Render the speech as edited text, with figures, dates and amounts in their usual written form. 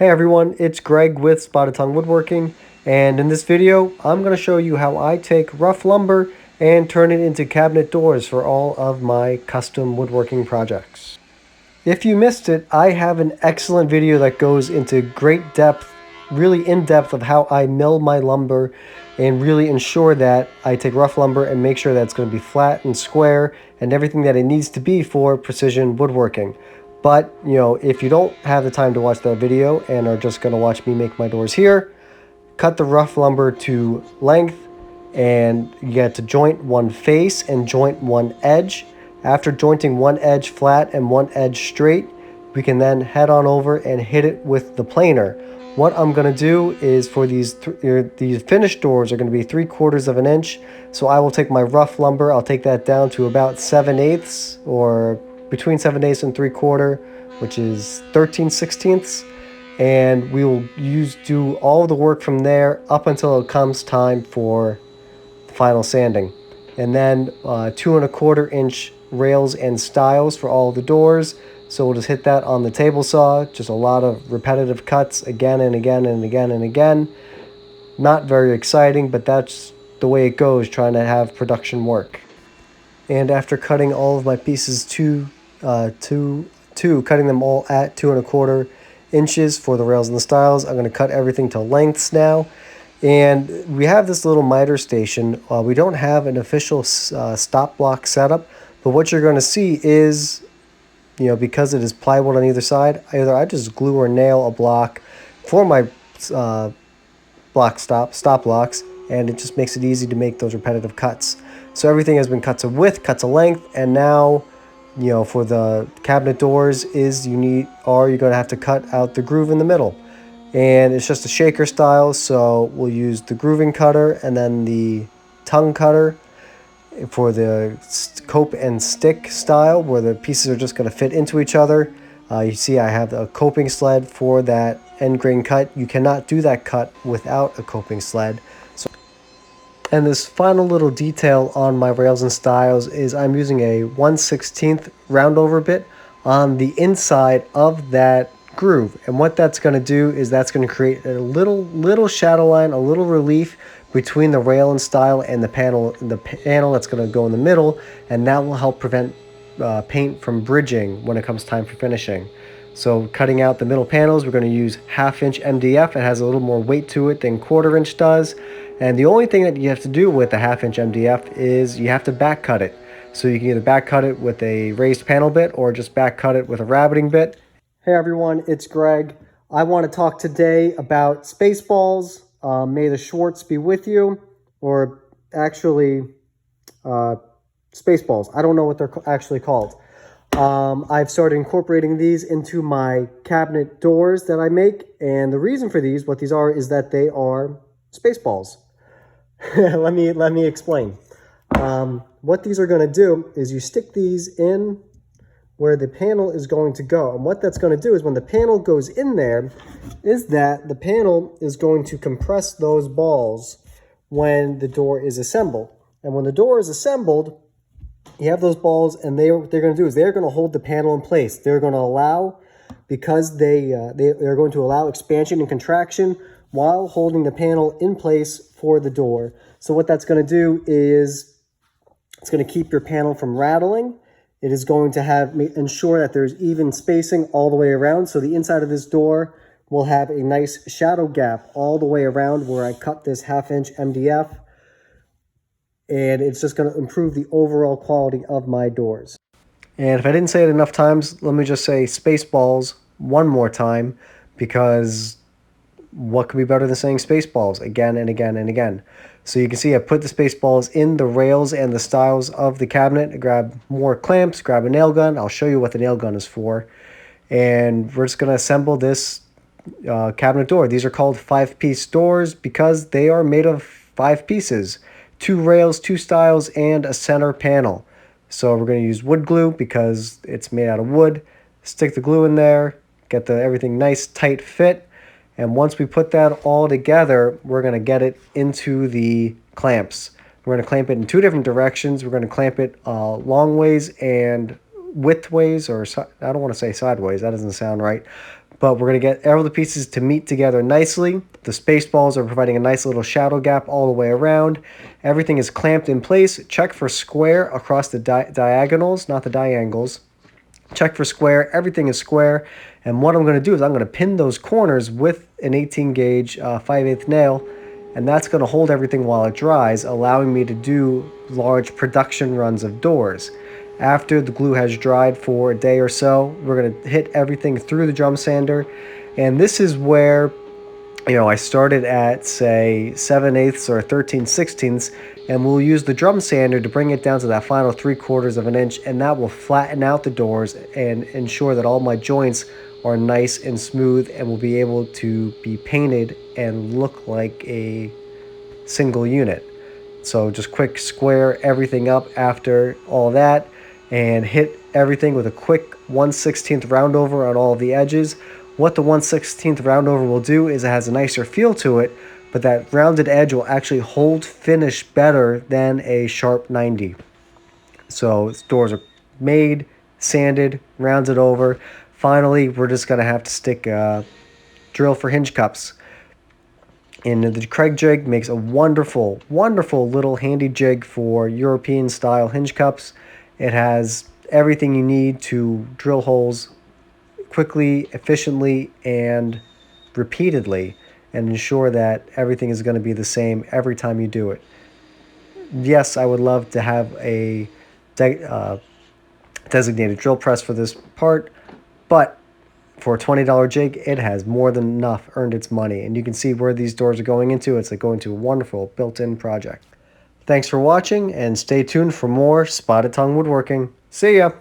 Hey everyone, it's Greg with Spotted Tongue Woodworking, and in this video, I'm going to show you how I take rough lumber and turn it into cabinet doors for all of my custom woodworking projects. If you missed it, I have an excellent video that goes into great depth, really in depth of how I mill my lumber and really ensure that I take rough lumber and make sure that it's going to be flat and square and everything that it needs to be for precision woodworking. But, if you don't have the time to watch that video and are just going to watch me make my doors here, cut the rough lumber to length and you get to joint one face and joint one edge. After jointing one edge flat and one edge straight, we can then head on over and hit it with the planer. What I'm going to do is for these finished doors are going to be 3/4 of an inch. So I will take my rough lumber, I'll take that down to about 7/8 or between 7/8 and 3/4, which is 13/16. And we will do all the work from there up until it comes time for final sanding. And then 2¼ inch rails and stiles for all the doors. So we'll just hit that on the table saw, just a lot of repetitive cuts again and again and again and again. Not very exciting, but that's the way it goes trying to have production work. And after cutting all of my pieces cutting them all at 2¼ inches for the rails and the stiles, I'm going to cut everything to lengths now. And we have this little miter station. We don't have an official stop block setup, but what you're going to see is, because it is plywood on either side, either I just glue or nail a block for my stop blocks, and it just makes it easy to make those repetitive cuts. So everything has been cut to width, cut to length, and now, for the cabinet doors you're going to have to cut out the groove in the middle. And it's just a shaker style, so we'll use the grooving cutter and then the tongue cutter for the cope and stick style, where the pieces are just going to fit into each other. You see I have a coping sled for that end grain cut. You cannot do that cut without a coping sled. And this final little detail on my rails and stiles is I'm using a 1/16 roundover bit on the inside of that groove. And what that's going to do is that's going to create a little shadow line, a little relief between the rail and stile and the panel that's going to go in the middle, and that will help prevent paint from bridging when it comes time for finishing. So cutting out the middle panels, we're going to use 1/2 inch MDF. It has a little more weight to it than 1/4 inch does. And the only thing that you have to do with the 1/2 inch MDF is you have to back cut it. So you can either back cut it with a raised panel bit or just back cut it with a rabbiting bit. Hey everyone, it's Greg. I want to talk today about Spaceballs. May the Schwartz be with you, or actually Spaceballs. I don't know what they're actually called. I've started incorporating these into my cabinet doors that I make, and the reason for what these are, is that they are Spaceballs. let me explain. What these are going to do is you stick these in where the panel is going to go. And what that's going to do is when the panel goes in there, is that the panel is going to compress those balls when the door is assembled. And when the door is assembled, you have those balls, and what they're going to do is they're going to hold the panel in place. They're going to allow, because they're going to allow expansion and contraction while holding the panel in place for the door. So what that's going to do is it's going to keep your panel from rattling. It is going to ensure that there's even spacing all the way around. So the inside of this door will have a nice shadow gap all the way around where I cut this 1/2 inch MDF. And it's just going to improve the overall quality of my doors. And if I didn't say it enough times, let me just say Spaceballs one more time, because what could be better than saying Spaceballs again and again and again? So you can see I put the Spaceballs in the rails and the stiles of the cabinet. I grab more clamps, grab a nail gun. I'll show you what the nail gun is for. And we're just going to assemble this cabinet door. These are called 5-piece doors because they are made of 5 pieces. 2 rails, 2 stiles, and a center panel. So we're going to use wood glue because it's made out of wood. Stick the glue in there, get everything nice, tight fit. And once we put that all together, we're going to get it into the clamps. We're going to clamp it in 2 different directions. We're going to clamp it long ways and width ways, or I don't want to say sideways. That doesn't sound right. but we're going to get all the pieces to meet together nicely. The space balls are providing a nice little shadow gap all the way around. Everything is clamped in place. Check for square across the diagonals, not the diangles. Check for square. Everything is square. And what I'm going to do is I'm going to pin those corners with an 18 gauge 5/8 nail, and that's going to hold everything while it dries, allowing me to do large production runs of doors. After the glue has dried for a day or so, we're going to hit everything through the drum sander, and this is where I started at, say, 7/8 or 13/16, and we'll use the drum sander to bring it down to that final 3/4 of an inch, and that will flatten out the doors and ensure that all my joints are nice and smooth and will be able to be painted and look like a single unit. So just quick square everything up after all that and hit everything with a quick 1/16 round over on all of the edges. What the 1/16 round over will do is it has a nicer feel to it, but that rounded edge will actually hold finish better than a sharp 90. So doors are made, sanded, rounded over. Finally, we're just going to have to stick a drill for hinge cups. And the Craig jig makes a wonderful, wonderful little handy jig for European style hinge cups. It has everything you need to drill holes quickly, efficiently, and repeatedly, and ensure that everything is going to be the same every time you do it. Yes, I would love to have a designated drill press for this part, but for a $20 jig, it has more than enough earned its money. And you can see where these doors are going into. It's like going to a wonderful built-in project. Thanks for watching, and stay tuned for more Spotted Tongue Woodworking. See ya!